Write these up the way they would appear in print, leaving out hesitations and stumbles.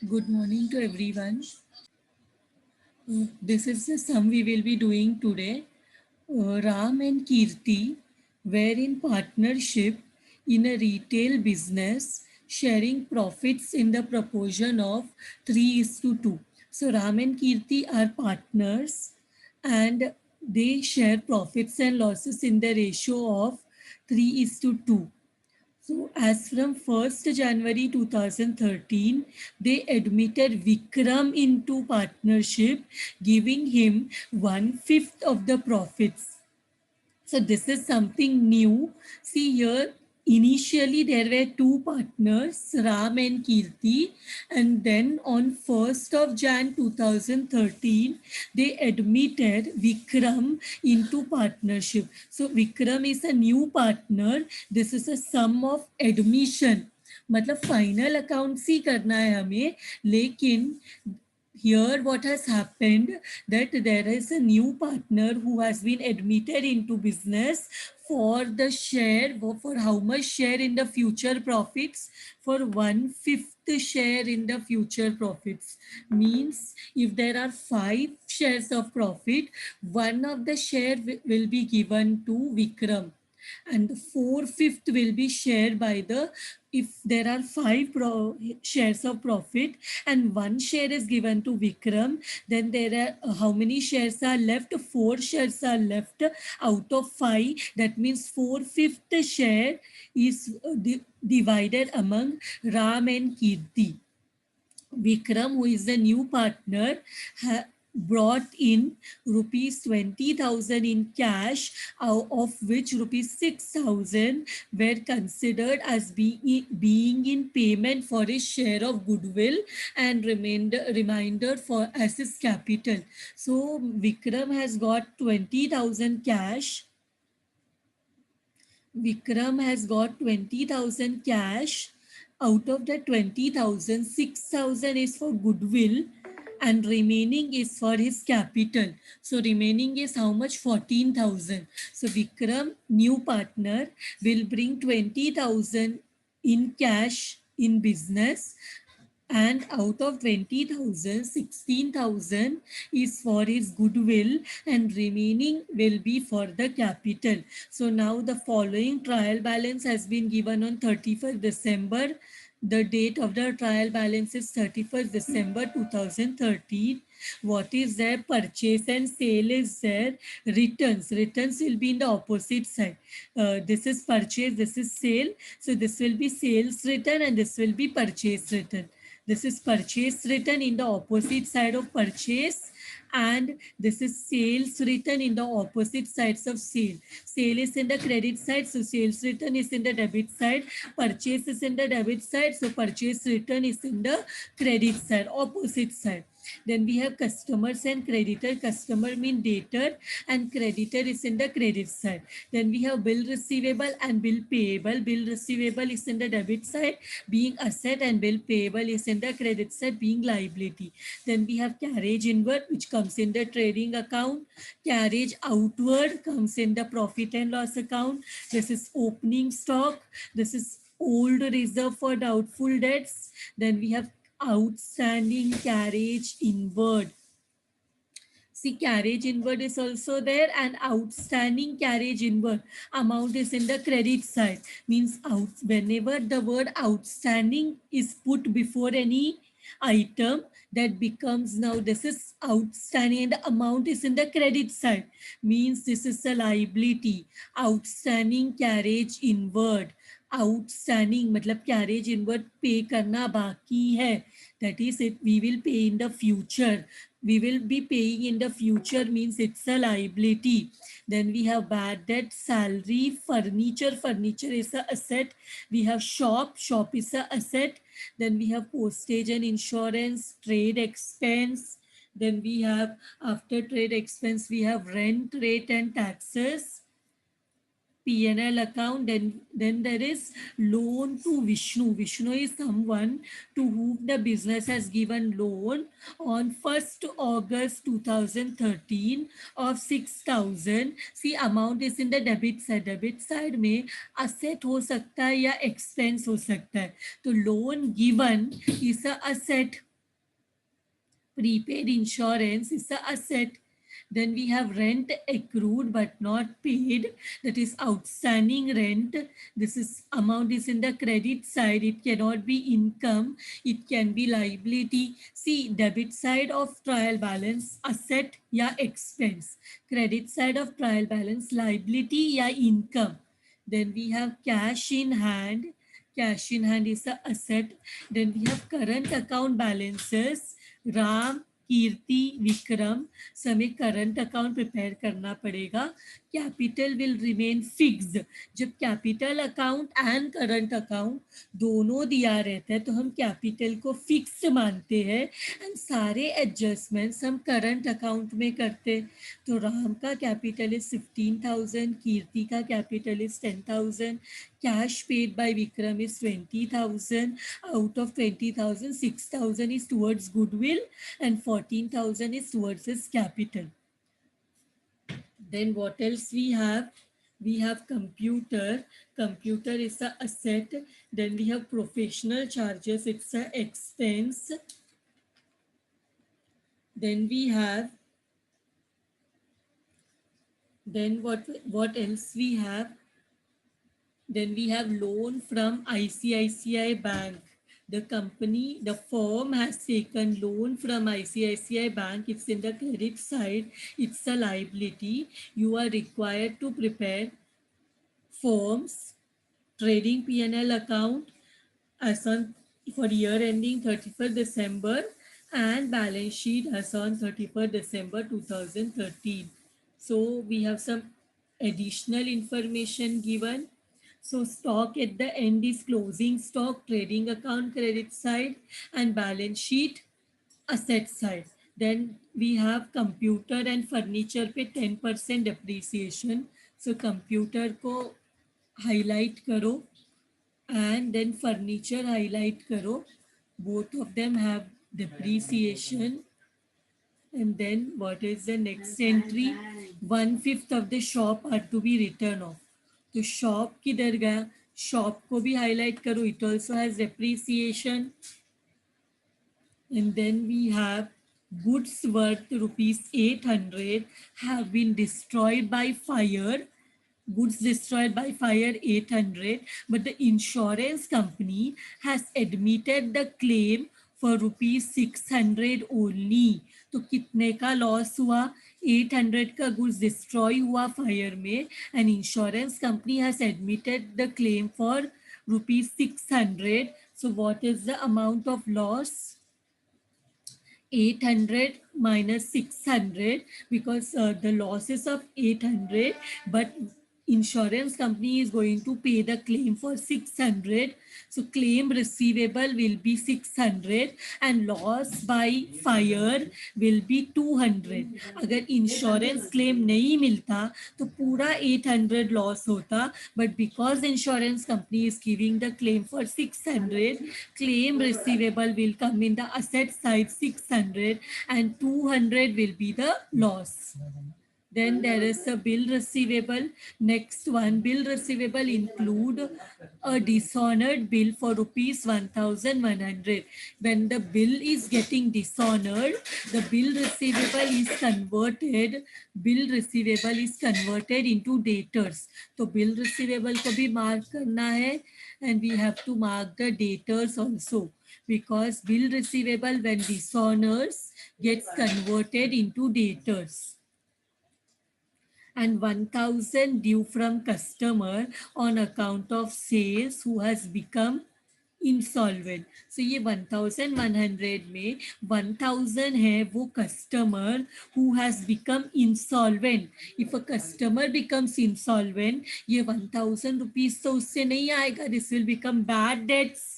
Good morning to everyone. This is the sum we will be doing today. Ram and Kirti were in partnership in a retail business, sharing profits in the proportion of 3 is to 2. So Ram and Kirti are partners and they share profits and losses in the ratio of 3 is to 2. So, as from 1st January 2013, they admitted Vikram into partnership, giving him one-fifth of the profits. So this is something new. See here, initially there were two partners, Ram and Kirti, and then on 1st of Jan 2013, they admitted Vikram into partnership. So Vikram is a new partner. This is a sum of admission. मतलब final accounts ही करना है हमें, लेकिन here what has happened that there is a new partner who has been admitted into business for the share, for how much share in the future profits, for one-fifth share in the future profits. Means if there are 5 shares of profit, one of the share will be given to Vikram, and the 4/5 will be shared by the, if there are shares of profit and one share is given to Vikram, then there are how many shares are left? 4 shares are left out of 5. That means 4/5 share is divided among Ram and Kirti. Vikram, who is the new partner, brought in rupees 20,000 in cash, of which rupees 6,000 were considered as being in payment for his share of goodwill and reminder for as his capital. So Vikram has got 20,000 cash. Vikram has got 20,000 cash. Out of the 20,000, 6,000 is for goodwill and remaining is for his capital. So remaining is how much? 14,000. So Vikram, new partner, will bring 20,000 in cash in business, and out of 20,000, 16,000 is for his goodwill and remaining will be for the capital. So now the following trial balance has been given on 31st December. The date of the trial balance is 31st December 2013. What is there? Purchase and sale is there. Returns will be in the opposite side. This is purchase, this is sale. So this will be sales return and this will be purchase return. This is purchase written in the opposite side of purchase, and this is sales written in the opposite sides of sale. Sale is in the credit side, so sales written is in the debit side. Purchase is in the debit side, so purchase written is in the credit side, opposite side. Then we have customers and creditor. Customer mean debtor and creditor is in the credit side. Then we have bill receivable and bill payable. Bill receivable is in the debit side being asset, and bill payable is in the credit side being liability. Then we have carriage inward, which comes in the trading account. Carriage outward comes in the profit and loss account. This is opening stock. This is old reserve for doubtful debts. Then we have outstanding carriage inward. See, carriage inward is also there, and outstanding carriage inward amount is in the credit side. Means out, whenever the word outstanding is put before any item, that becomes, now this is outstanding and the amount is in the credit side. Means this is a liability. Outstanding carriage inward. Outstanding मतलब carriage inward पे करना बाकी है. That is it. We will pay in the future. We will be paying in the future means it's a liability. Then we have bad debt, salary, furniture. Furniture is a asset. We have shop. Shop is a asset. Then we have postage and insurance, trade expense. Then we have, after trade expense, we have rent, rate and taxes. P&L account. Then there is loan to Vishnu. Vishnu is someone to whom the business has given loan on 1st August 2013 of 6,000. See, amount is in the debit side. Debit side में asset हो सकता है या expense हो सकता है. तो loan given is a asset. Prepaid insurance is the asset. Then we have rent accrued but not paid, that is outstanding rent. This is amount is in the credit side. It cannot be income, it can be liability. See, debit side of trial balance asset या expense, credit side of trial balance liability या income. Then we have cash in hand. Cash in hand is the asset. Then we have current account balances. Ram, कीर्ति, विक्रम, से हमें current account prepare करना पड़ेगा. Capital will remain fixed. जब capital account and current account दोनों दिया रहता है तो हम कैपिटल को फिक्स्ड मानते हैं एंड सारे एडजस्टमेंट्स हम करंट अकाउंट में करते. तो राम का कैपिटल इज 15,000, कीर्ति का capital is 10,000, cash paid by Vikram is 20,000. Out of 20,000, 6,000 is towards goodwill and 14,000 is towards his capital. Then what else we have? We have computer. Computer is the asset. Then we have professional charges. It's an expense. Then we have. Then what else we have? Then we have loan from ICICI Bank. The company, the firm has taken loan from ICICI Bank. It's in the credit side. It's a liability. You are required to prepare forms, trading P&L account as on for year ending 31st December and balance sheet as on 31st December 2013. So we have some additional information given. So stock at the end is closing stock, trading account credit side and balance sheet asset side. Then we have computer and furniture पे 10% depreciation. So computer को highlight करो and then furniture highlight करो. Both of them have depreciation. And then what is the next entry? 1/5 of the shop are to be written off. तो shop किधर गया? Shop को भी highlight करो. It also has depreciation. And then we have goods worth rupees 800 have been destroyed by fire. Goods destroyed by fire 800, but the insurance company has admitted the claim for rupees 600 only. तो कितने का loss हुआ? 800 का goods destroy हुआ fire में and insurance company has admitted the claim for rupees 600. So what is the amount of loss? 800 minus 600 because the losses of 800, but insurance company is going to pay the claim for 600. So claim receivable will be 600 and loss by fire will be 200. अगर insurance claim नहीं मिलता तो पूरा 800 loss होता, but because insurance company is giving the claim for 600, claim receivable will come in the asset side 600 and 200 will be the loss. Then there is a bill receivable. Next one, bill receivable include a dishonored bill for rupees 1,100. When the bill is getting dishonored, the bill receivable is converted. Bill receivable is converted into debtors. तो bill receivable को भी mark करना है, and we have to mark the debtors also because bill receivable when dishonors gets converted into debtors. And 1,000 due from customer on account of sales who has become insolvent. So ये 1,100 में 1,000 है वो customer who has become insolvent. If a customer becomes insolvent, ये 1,000 rupees तो उससे नहीं आएगा. This will become bad debts.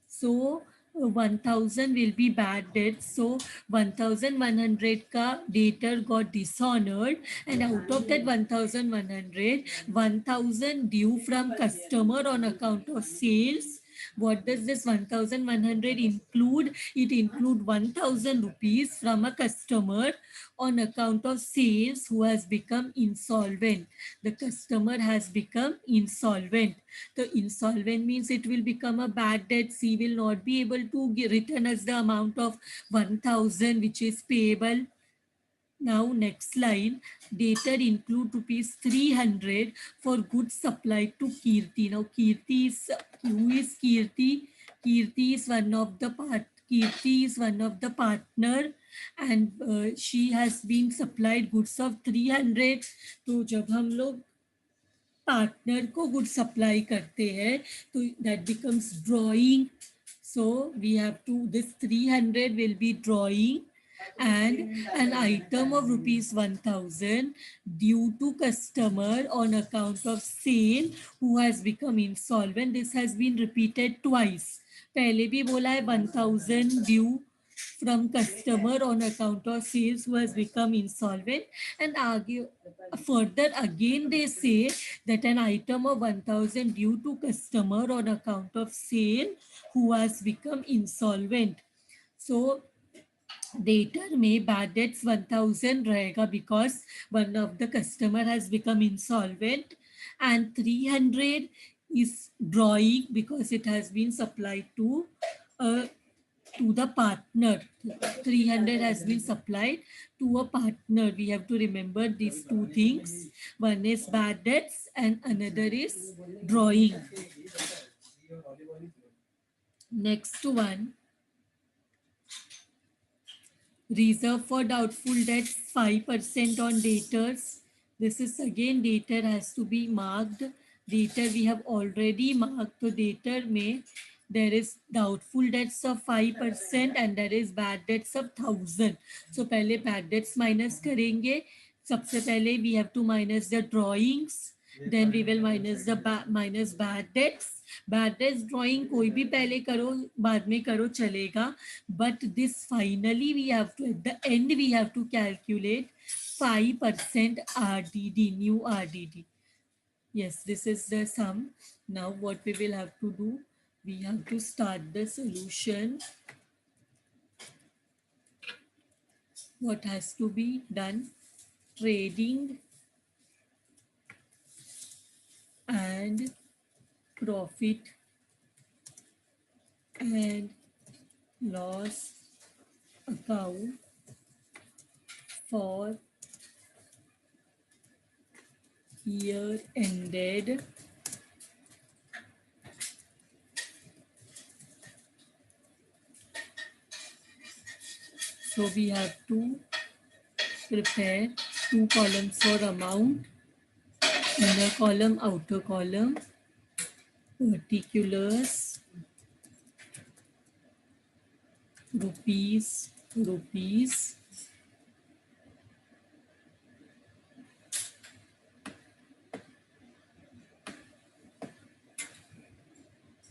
So 1,000 will be bad debt. So 1,100 ka debtor got dishonored, and out of that 1,100, 1,000 due from customer on account of sales What does this 1100 include? It include 1000 rupees from a customer on account of sales who has become insolvent. The customer has become insolvent. The insolvent means it will become a bad debt. He will not be able to return us the amount of 1000 which is payable. Now next line, debtor include rupees 300 for goods supplied to Kirti. Now Kirti is, who is Kirti? Kirti is one of the Kirti is one of the partner and she has been supplied goods of 300. तो जब हम लोग partner को good supply करते हैं तो that becomes drawing. So we have to, this 300 will be drawing and an item of rupees 1000 due to customer on account of sale who has become insolvent. This has been repeated twice. पहले भी बोला है 1000 due from customer on account of sales who has become insolvent, and argue further again they say that an item of 1000 due to customer on account of sale who has become insolvent. So debtor में bad debts 1000 रहेगा because one of the customer has become insolvent and 300 is drawing because it has been supplied to the partner. 300 has been supplied to a partner. We have to remember these two things. One is bad debts and another is drawing. Next one, reserve for doubtful debts 5% on debtors. This is again debtor has to be marked. Debtor we have already marked. So debtor में there is doubtful debts of 5% and there is bad debts of 1000. So पहले bad debts minus करेंगे. सबसे पहले we have to minus the drawings. Then we will minus the minus bad debts. Bad debts drawing कोई भी पहले करो बाद में करो चलेगा, but this finally we have to at the end we have to calculate 5% RDD, new RDD. Yes, this is the sum. Now what we will have to do, we have to start the solution. What has to be done? Trading and profit and loss account for year ended so we have to prepare two columns for amount, inner column, outer column, particulars, rupees, rupees,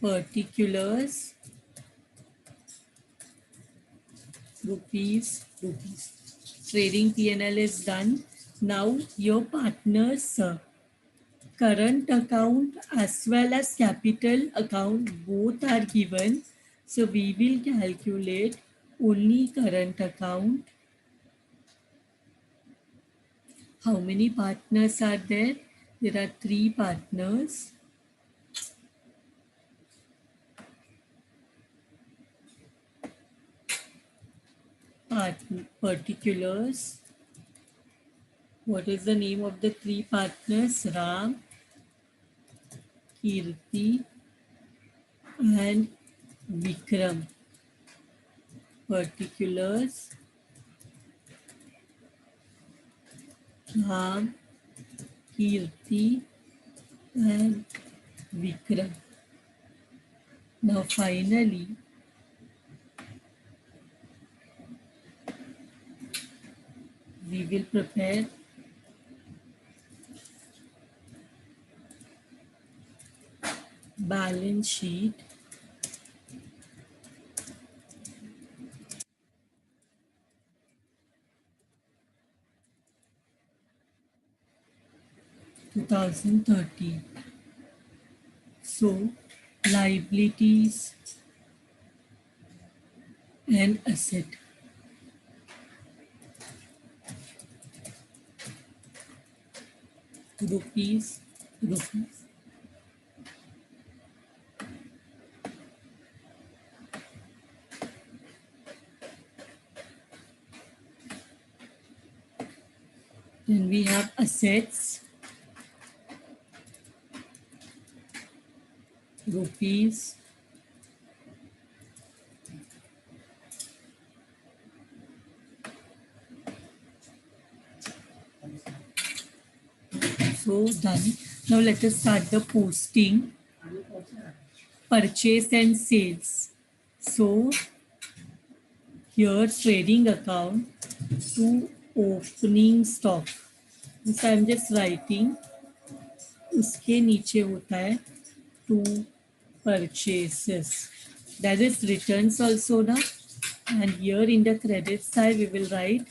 particulars, rupees, rupees. Trading P&L is done. Now your partners current account as well as capital account both are given. So we will calculate only current account. How many partners are there? There are 3 partners. Particulars. What is the name of the 3 partners? Ram, Kirti and Vikram. Particulars. Ram, Kirti and Vikram. Now finally, we will prepare balance sheet. (2013). So liabilities and asset. Rupees. Then we have assets, rupees. So done. Now let us start the posting, purchase and sales. So here trading account to opening stock. This I am just writing. उसके नीचे होता है to purchases. That is returns also na. And here in the credit side we will write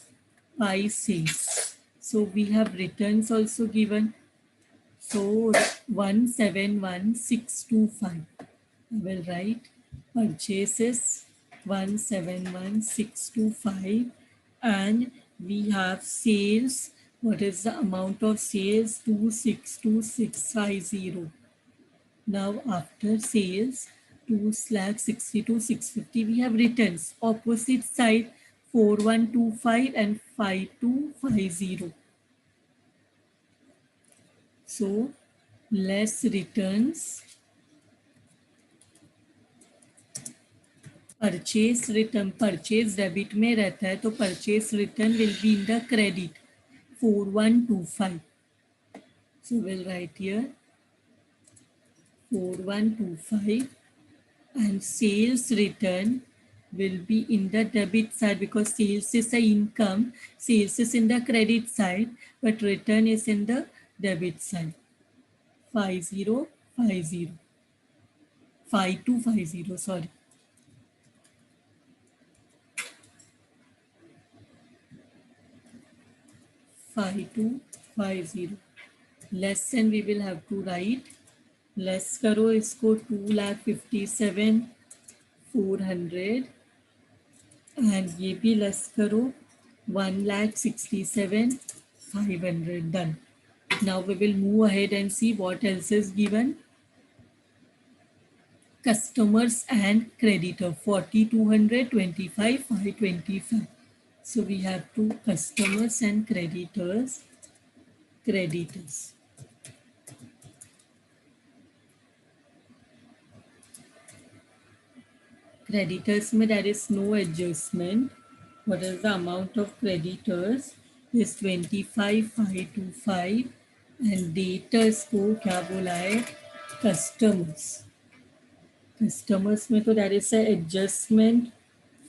by sales. So we have returns also given. So 171625. I will write purchases 171625, and we have sales. What is the amount of sales? 262650. Now after sales 2,62,650, we have returns. Opposite side 4125 and 5250. So less returns, purchase return, purchase debit में रहता है तो purchase return will be in the credit 4125. So we'll write here 4125, and sales return will be in the debit side because sales is the income. Sales is in the credit side, but return is in the debit side. 5050, 5250, sorry. Five two 50. Less than we will have to write. Less करो इसको 2,57,400, and ये भी less करो 1,67,500. Done. Now we will move ahead and see what else is given. Customers and creditor 4,200, 25, 525. So we have two customers and creditors. Creditors में there is no adjustment. What is the amount of creditors? Is 25,525, and debtors को क्या बोला है? Customers. Customers में तो there is a adjustment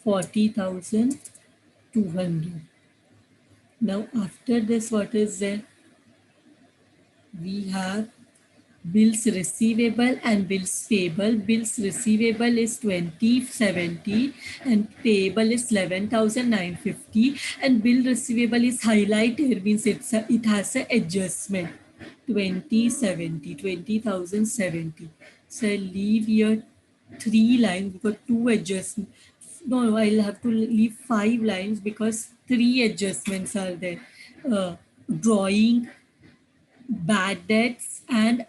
40,200. Now after this, what is there? We have bills receivable and bills payable. Bills receivable is 2070 and payable is 11,950, and bill receivable is highlighted, means it has a adjustment 20,070. So I leave here 3 lines because 2 adjustments. No, I'll have to leave 5 lines because 3 adjustments are there. Drawing, bad debts and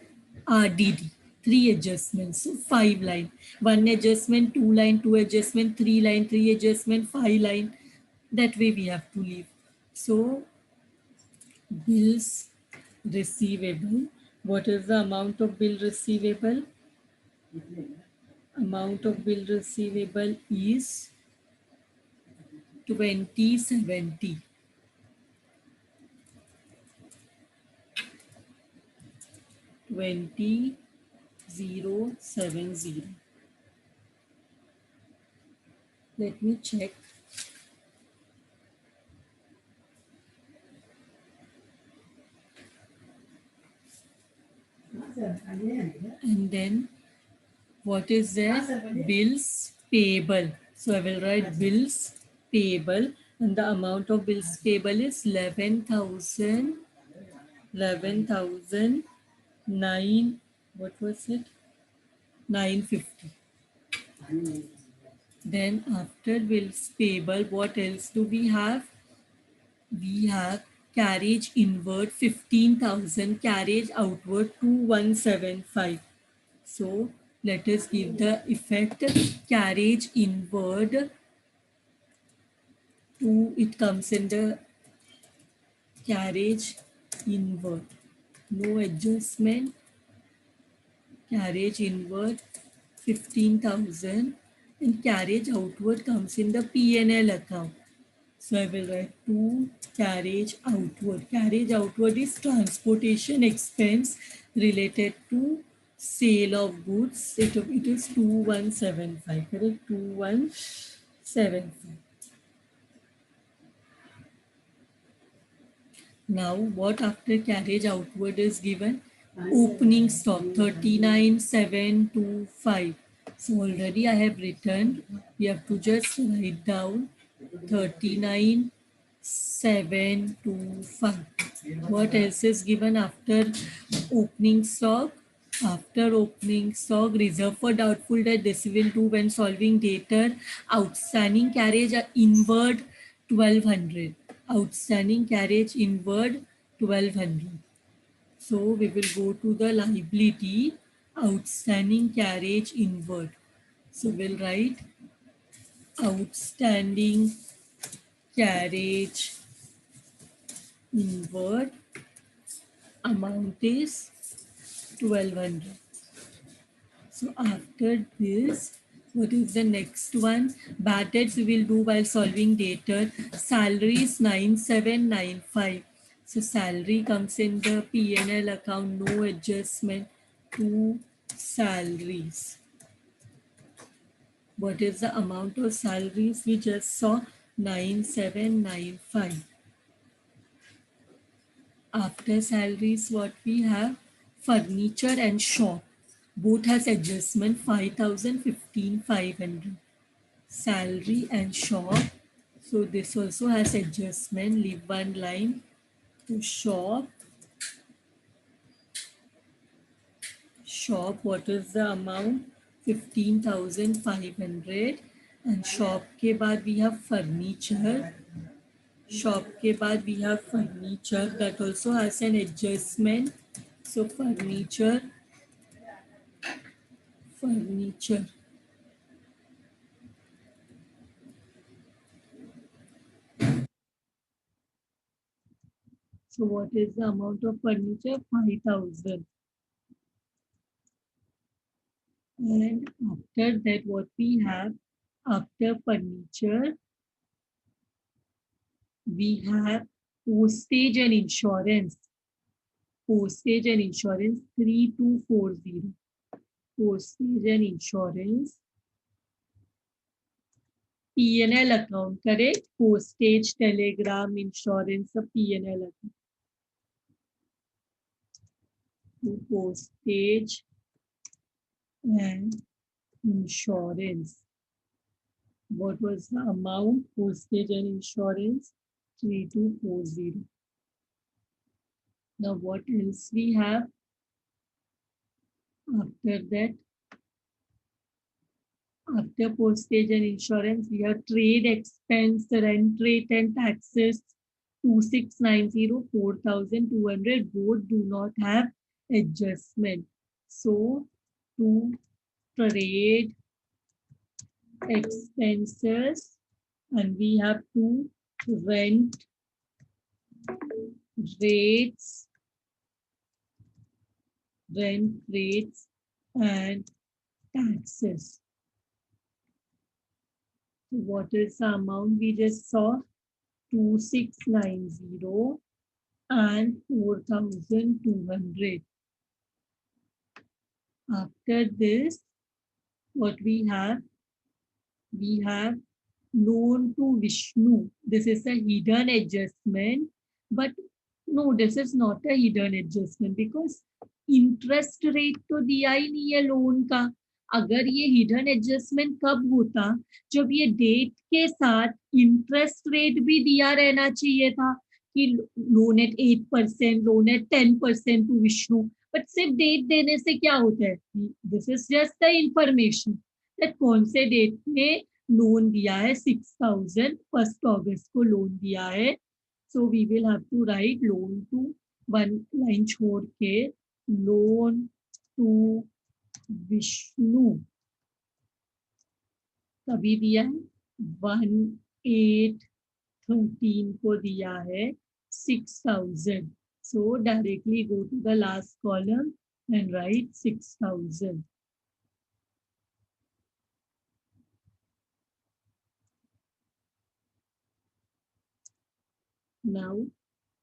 RDD. 3 adjustments, so 5 line. 1 adjustment, 2 line, 2 adjustment, 3 line, 3 adjustment, 5 line. That way we have to leave. So bills receivable. What is the amount of bill receivable? Amount of bill receivable is 2070. 20,070. Let me check. And then what is there? Bills payable. So I will write bills payable, and the amount of bills payable is 11,009. What was it? 950. Then after bills payable, what else do we have? We have carriage inward 15,000, carriage outward 2175. So let us give the effect. Carriage inward to, it comes in the carriage inward. No adjustment. Carriage inward 15,000 and carriage outward comes in the P&L account. So I will write to carriage outward. Carriage outward is transportation expense related to sale of goods. It is 2175. Correct? 2175. Now what after carriage outward is given? Opening stock 39,725. So already I have written. We have to just write down 39,725. What else is given after opening stock? After opening stock, reserve for doubtful debt. This will do when solving debtor. Outstanding carriage inward 1200. Outstanding carriage inward 1200. So we will go to the liability. Outstanding carriage inward. So we'll write outstanding carriage inward amount is 1200. So after this, what is the next one? Bad debts we will do while solving debtor. Salary is 9795. So salary comes in the P&L account, no adjustment to salaries. What is the amount of salaries? We just saw 9795. After salaries, what we have? Furniture and shop. Both has adjustment 5,015,500. Salary and shop. So this also has adjustment. Leave one line to shop. Shop, what is the amount? 15,500. And shop के बाद we have furniture. Shop के बाद we have furniture that also has an adjustment. So furniture. So what is the amount of furniture? 5,000. And after that, what we have after furniture, we have postage and insurance. Postage and insurance 3240. Postage and insurance. P&L account, correct? Postage, telegram, insurance, the P&L account. Postage and insurance. What was the amount? Postage and insurance 3240. Now what else we have? After that, after postage and insurance, we have trade expense, rent rate and taxes 2690, 4,200. Both do not have adjustment. So to trade expenses, and we have to rent rates, and taxes. So what is the amount we just saw? 2690 and 4,200. After this, what we have? We have loan to Vishnu. This is a hidden adjustment, but no, this is not a hidden adjustment because interest rate तो दिया ही नहीं है loan का. अगर ये hidden adjustment कब होता? जब ये डेट के साथ इंटरेस्ट रेट भी दिया रहना चाहिए था कि loan at 8%, loan at 10% to Vishnu. But सिर्फ डेट देने से क्या होता है, this is just the information that कौन से डेट में लोन दिया है, 6,000 1 अगस्त को लोन दिया है. So we will have to write loan to, one line छोड़ के, लोन टू विष्णु कभी दिया है, 1/8/13 को दिया है 6,000. So directly go to the last column and write 6,000. Now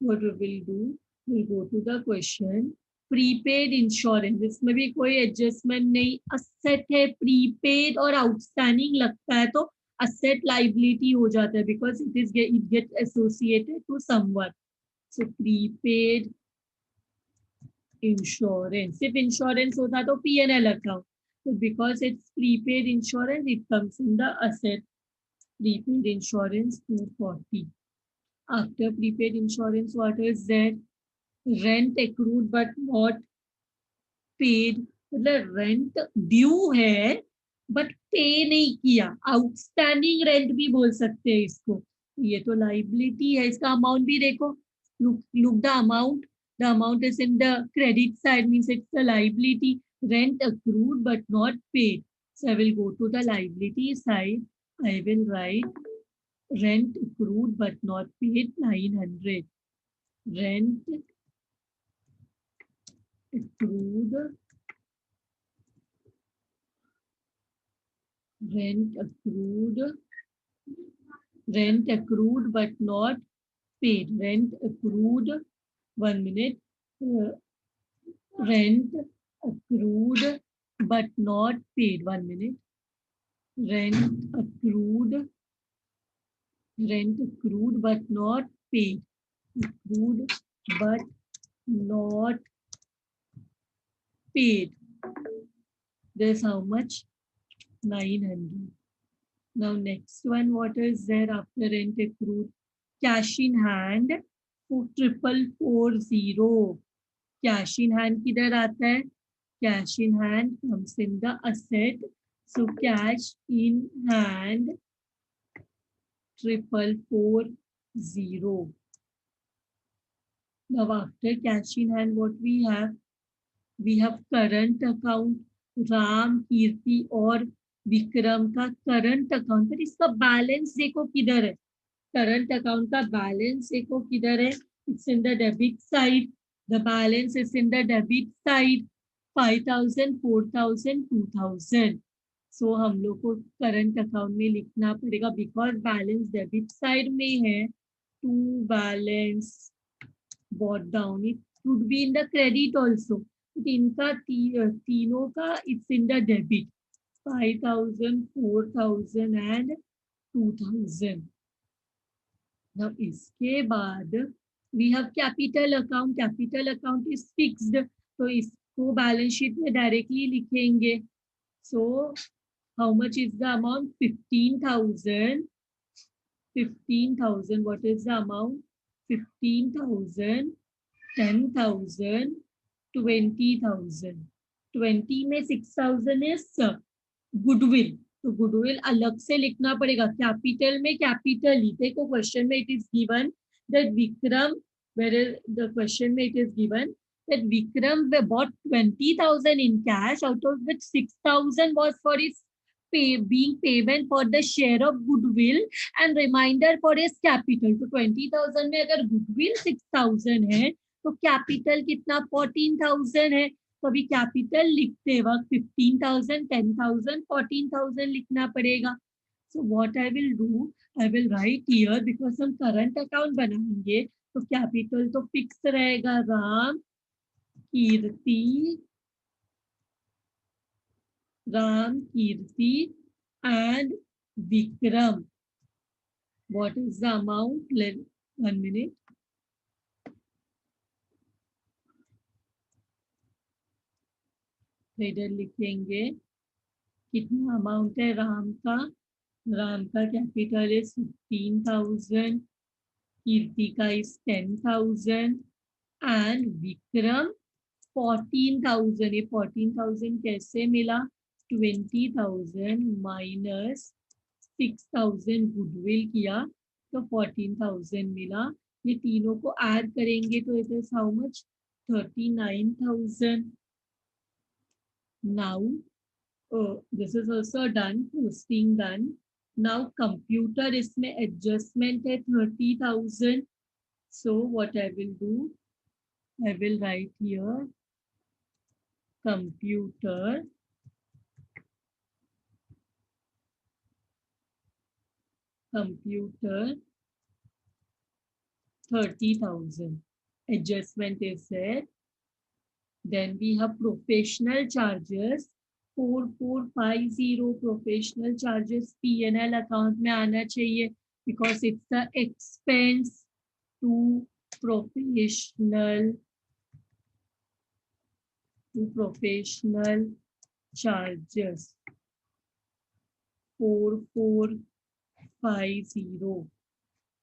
what we will do, we'll go to the question. Prepaid insurance, इसमें भी कोई एडजस्टमेंट नहीं. असेट है, प्रीपेड और आउटस्टैंडिंग लगता है तो असेट लाइबिलिटी हो जाता है, because it get associated to someone. So prepaid insurance, सिर्फ इंश्योरेंस होता तो P&L account. So because it's prepaid insurance, it comes in the asset. Prepaid insurance 240. After prepaid insurance, what is there? Rent accrued but not paid. मतलब rent due है but पे नहीं किया, outstanding rent भी बोल सकते हैं इसको. ये तो लाइबिलिटी है. इसका अमाउंट भी देखो, look the amount. The amount is in the credit side, means it's the liability. Rent accrued but not paid. So I will go to the liability side. I will write rent accrued but not paid 900. Rent accrued, rent accrued, rent accrued but not paid. Rent accrued, 1 minute. Rent accrued but not paid. 1 minute. Rent accrued, rent accrued but not paid. Accrued but not paid. There's how much? 900. Now next one, what is there after rent accrued? Cash in hand, 4440. Cash in hand किधर आता है? Cash in hand comes in the asset. So cash in hand 4440. Now after cash in hand, what we have? We have current account. Ram, कीर्ति और विक्रम का current account. पर इसका balance देखो किधर है. करंट अकाउंट का बैलेंस देखो किधर है. It's in the debit side. The balance is in the debit side. 5,000, 4,000, 2,000. सो हम लोग को करंट अकाउंट में लिखना पड़ेगा बिकॉज बैलेंस डेबिट साइड में है. To balance brought down, it could be in the credit also. इनका तीनों का it's in the debit. 5,000, 4,000 and 2,000. Now इसके बाद we have capital account. Capital account is fixed, तो इसको बैलेंस शीट में डायरेक्टली लिखेंगे. So how much is the amount? 15,000. 15,000. What is the amount? 15,000, 10,000, 20,000. 20 में 6,000 is गुडविल. तो गुडविल अलग से लिखना पड़ेगा. कैपिटल में कैपिटल ही देखो. क्वेश्चन में it is given that Vikram, where the question में it is given that Vikram bought 20,000 in cash, out of which 6,000 was for his being payment for the share of goodwill and remainder for his capital. तो 20,000 में अगर goodwill 6,000 है तो capital कितना 14,000 है. तो अभी कैपिटल लिखते वक्त 15,000, 10,000, 14,000 लिखना पड़ेगा. So what I will do, I will write here because हम करंट अकाउंट बनाएंगे तो कैपिटल तो फिक्स रहेगा. राम, कीर्ति, राम, कीर्ति and Vikram. What is the amount? 1 minute. इधर लिखेंगे कितना अमाउंट है राम का. राम का कैपिटल इज 15,000, कीर्ति का इज 10,000 and Vikram 14,000, ये 14,000 कैसे मिला? 20,000 माइनस 6,000 गुडविल किया तो 14,000 मिला. ये तीनों को ऐड करेंगे तो it is how much? 39,000. Now this is also done, posting done. Now computer इसमें adjustment है 30,000. So what I will do, I will write here computer computer 30,000 adjustment is there. Then we have professional charges 4450. professional charges P&L account में आना चाहिए because it's the expense to professional charges 4450.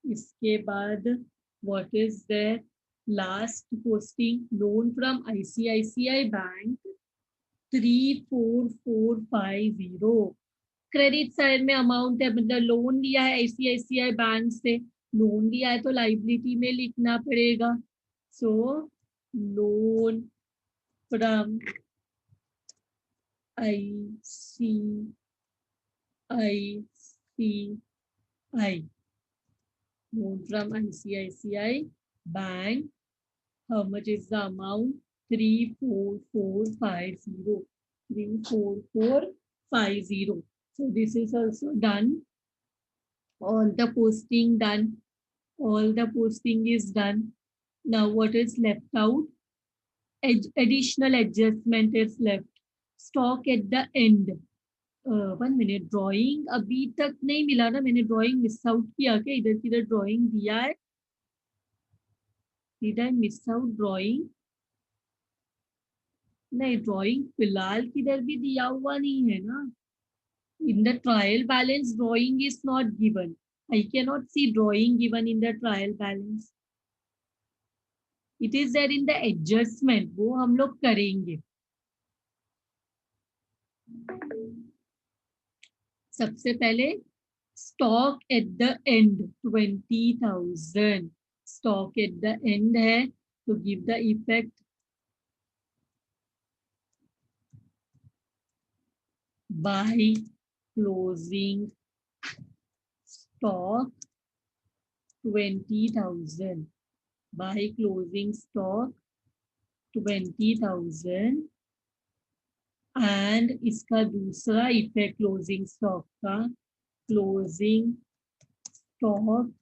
इसके बाद what is there? Last posting loan from ICICI Bank 34450. Credit side में amount है, मतलब loan लिया है ICICI बैंक से. लोन लिया है तो लाइबिलिटी में लिखना पड़ेगा. So loan from ICICI, loan from ICICI Bank. How much is the amount? 34450. 34450. So this is also done. All the posting done. All the posting is done. Now what is left out? Additional adjustment is left. Stock at the end. 1 minute. Drawing अभी तक नहीं मिला ना, मैंने drawing miss out किया क्या? इधर किधर ड्राइंग दिया है? Did I miss out drawing? नहीं, ड्राइंग फिलहाल किधर भी दिया हुआ नहीं है ना. In the trial balance drawing is not given. I cannot see drawing given in the trial balance. It is there in the adjustment. वो हम लोग करेंगे. सबसे पहले stock at the end 20,000. Stock at the end है तो give the effect by closing stock 20,000. By closing stock 20,000. And इसका दूसरा इफेक्ट क्लोजिंग स्टॉक का, क्लोजिंग स्टॉक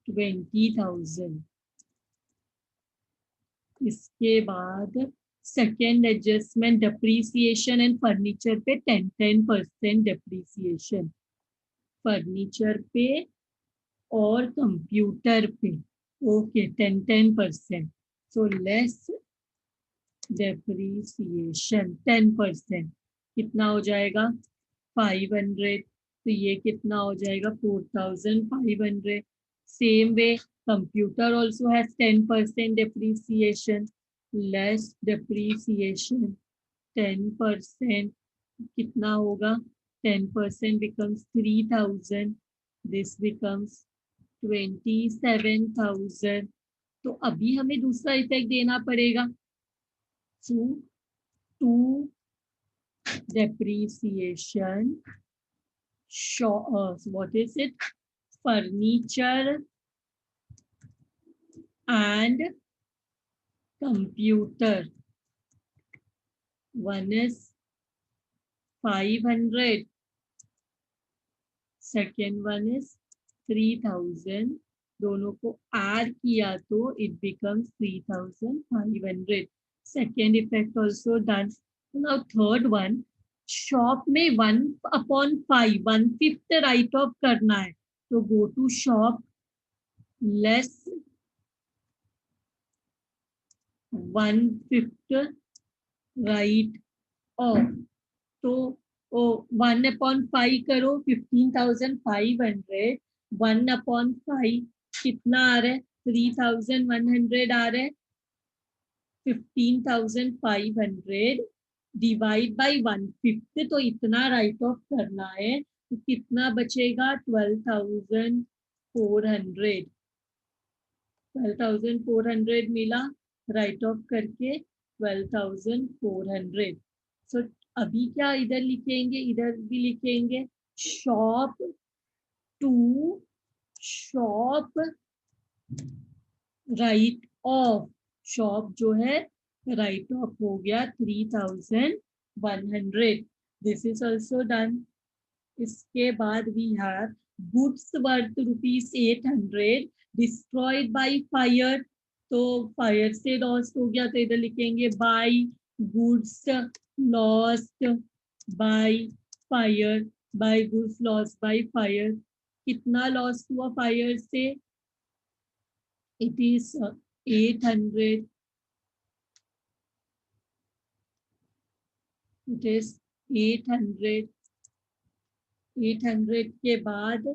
20,000. इसके बाद second adjustment depreciation and furniture पे 10% डिप्रिसिएशन. फर्नीचर पे और कंप्यूटर पे ओके 10%. So less depreciation 10%. कितना हो जाएगा? 500. तो ये कितना हो जाएगा? 4,500. Same way computer also has 10% depreciation. Less depreciation 10%. कितना होगा? 10% becomes 3,000. This becomes 27,000. तो अभी हमें दूसरा इफेक्ट देना पड़ेगा. To depreciation, what is it? Furniture and computer. One is 500. Second one is 3,000. दोनों को ऐड किया तो it becomes 3,500. Second effect also done. Now third one, shop में 1/5 1/5 राइट ऑफ करना है तो go to shop less 1/5 right of. तो 1/5 करो 15,500. 1/5 कितना आ रहा है? 3100 आ रहा है, 15,500 डिवाइड बाई 1/5, तो इतना राइट ऑफ करना है, तो कितना बचेगा? 12,400। 12,400 मिला, राइट ऑफ करके 12,400। सो अभी क्या इधर लिखेंगे, इधर भी लिखेंगे shop to shop write off, shop जो है राइट ऑफ हो गया 3,100। This is also done. इसके बाद we have goods worth ₹800 destroyed by fire, तो फायर से लॉस्ट हो गया, तो इधर लिखेंगे by goods lost by fire, by goods lost by fire. कितना लॉस हुआ फायर से? It is 800, it is 800। 800 के बाद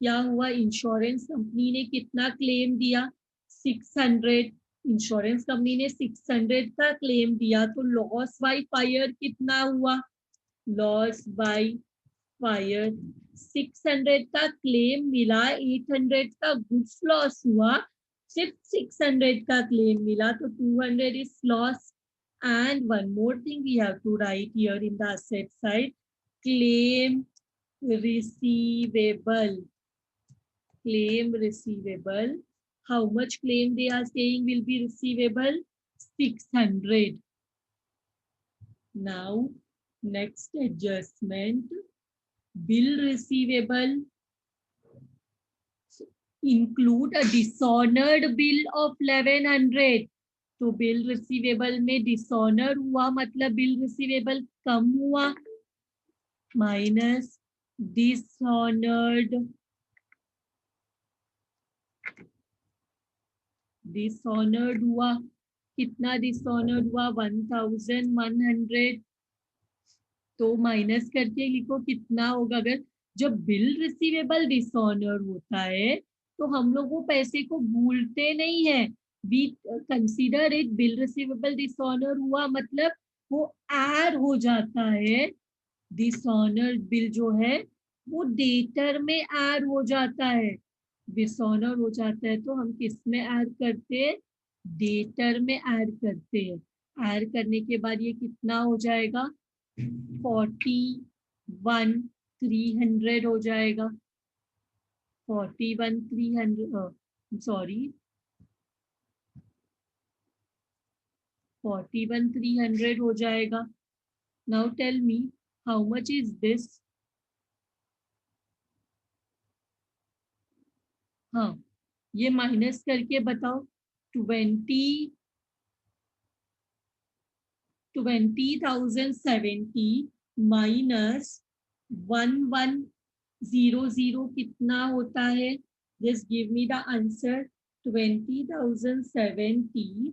क्या हुआ? इंश्योरेंस कंपनी ने कितना क्लेम दिया? 600। इंश्योरेंस कंपनी ने 600 का क्लेम दिया, तो लॉस बाय फायर कितना हुआ? लॉस बाय फायर 600 का क्लेम मिला, 800 का गुड्स लॉस हुआ, सिर्फ 600 का क्लेम मिला, तो 200 is loss. And one more thing we have to write here in the asset side, claim receivable. Claim receivable. How much claim they are saying will be receivable? 600. Now, next adjustment, bill receivable. Include a dishonored bill of 1100. तो bill receivable में dishonour हुआ, मतलब bill receivable कम हुआ, minus dishonoured. Dishonoured हुआ, कितना dishonoured हुआ? 1100। तो minus करके लिखो कितना होगा। अगर जब बिल रिसीवेबल डिसऑनर होता है तो हम लोग वो पैसे को भूलते नहीं है, we consider it bill receivable dishonour हुआ, मतलब वो ऐड हो जाता है। डिसऑनर बिल जो है वो डेटर में ऐड हो जाता है, डिसऑनर हो जाता है तो हम किस में ऐड करते हैं? डेटर में ऐड करते हैं। ऐड करने के बाद ये कितना हो जाएगा? 41,300 हो जाएगा। 41,300 सॉरी 41,300 हो जाएगा। Now tell me how much is this? हाँ, ये माइनस करके बताओ। 20,070 माइनस 1100 कितना होता है? Just give me the answer. 20,070 20